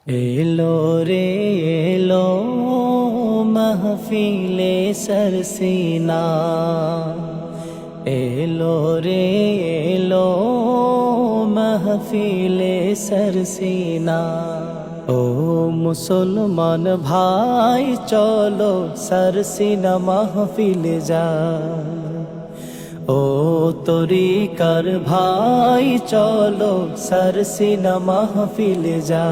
এলো রে এলো মাহফিলে সরসিনা, এলো রে এলো মাহফিলে সরসিনা। ও মুসলমান ভাই চলো সরসিনা মাহফিলে যা, ও তরিকার ভাই চলো সরসিনা মাহফিলে যা।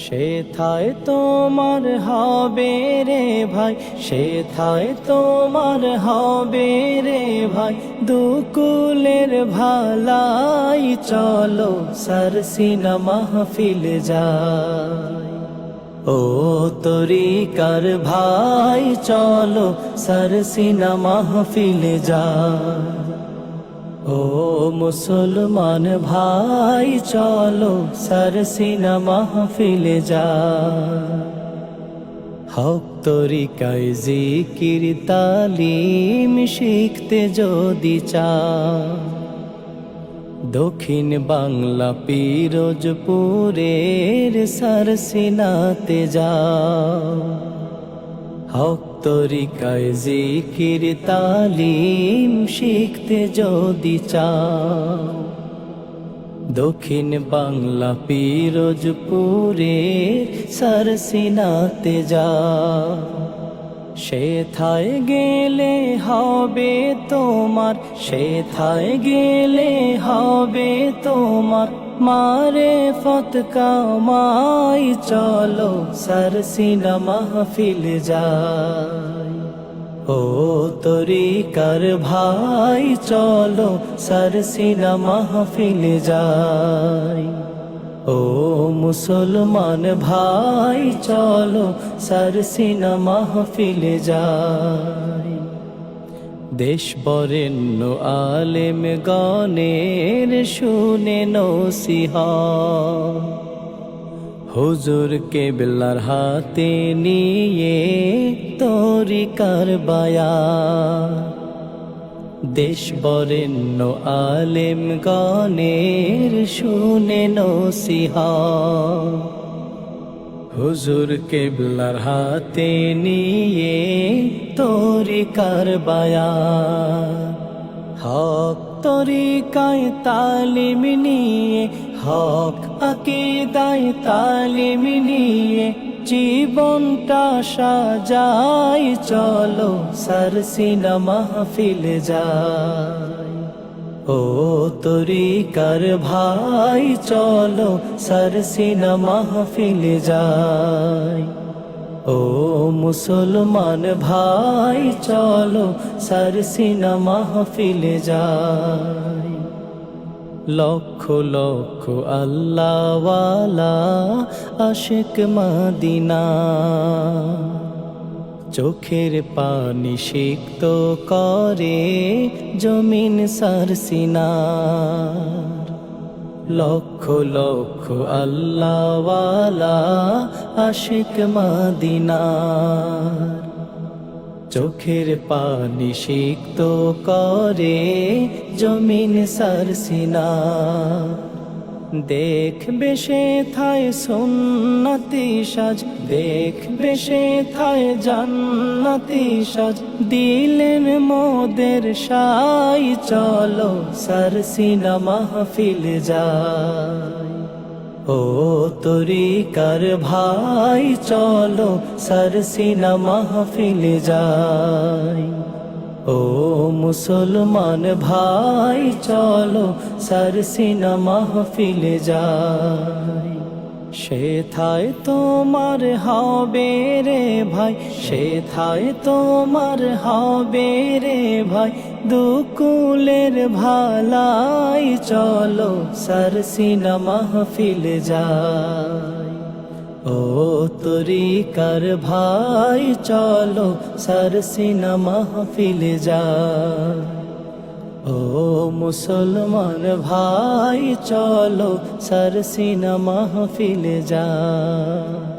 সেথায় তোমার হবে রে ভাই, সেথায় তোমার হবে রে ভাই, দুকুলের ভালাই চলো সরসিনা মাহফিলে যাই। ও তরিকার ভাই চলো সরসিনা মাহফিলে যাই। ও মুসলমান ভাই চলো সরসিনা মাহফিলে যাই। হক তরিকায় জিকির তালিম শিখতে যদি চাও, দক্ষিণ বাংলা পিরোজপুরের সরসিনাতে যাও। হক তরিকায় জিকির তালিম শিখতে যদি চাও, দক্ষিণ বাংলা পিরোজপুরের সরসিনাতে যাও। সেথায় গেলে হবে তোমার, সেথায় গেলে হবে তোমার মারেফত কামাই চলো সরসিনা মাহফিলে যাই। ও তরিকার ভাই চলো সরসিনা মাহফিলে যাই। ও মুসলমান ভাই চলো সরসিনা মাহফিলে যাই। দেশ বরেণ্য আলেম গণের শুনে নসিহত, হুজুর কেবলার হাতে নিয়ে তরিকার বায়ান। দেশ বরেণ্য আলেম গণের শুনে নসিহত, হুজুর কেবলার হাতে নিয়ে তরিকার বায়ান। হক তরিকায় তালিম নিয়ে, হক আকীদায় তালিম নিয়ে জীবনটা সাজাই চলো সরসিনা মাহফিলে যাই। ও তরিকার ভাই চলো সরসিনা মাহফিলে যাই। ও মুসলমান ভাই চলো সরসিনা মাহফিলে যাই। লক্ষ লক্ষ আল্লাহওয়ালা আশিক মদিনা, চোখের পানি সিক্ত করে জমিন সরসিনার। লক্ষ লক্ষ আল্লাহওয়ালা আশিক মদিনার, চোখের পানি সিক্ত করে জমিন সরসিনার। দেখবে সেথায় সুন্নতি সাজ, দেখবে সেথায় জান্নাতি সাজ, দিলেন মোদের সাই চলো সরসিনা মাহফিলে যাই। ও তরিকার ভাই চলো সরসিনা মাহফিলে যাই। ও মুসলমান ভাই চলো সরসিনা মাহফিলে যাই। সেথায় তোমার হবে রে ভাই, সেথায় তোমার হবে রে ভাই, দুকুলের ভালাই চলো সরসিনা মাহফিলে যাই। ও তরিকার ভাই চলো সরসিনা মাহফিলে যাই। ও মুসলমান ভাই চলো সরসিনা মাহফিলে যাই।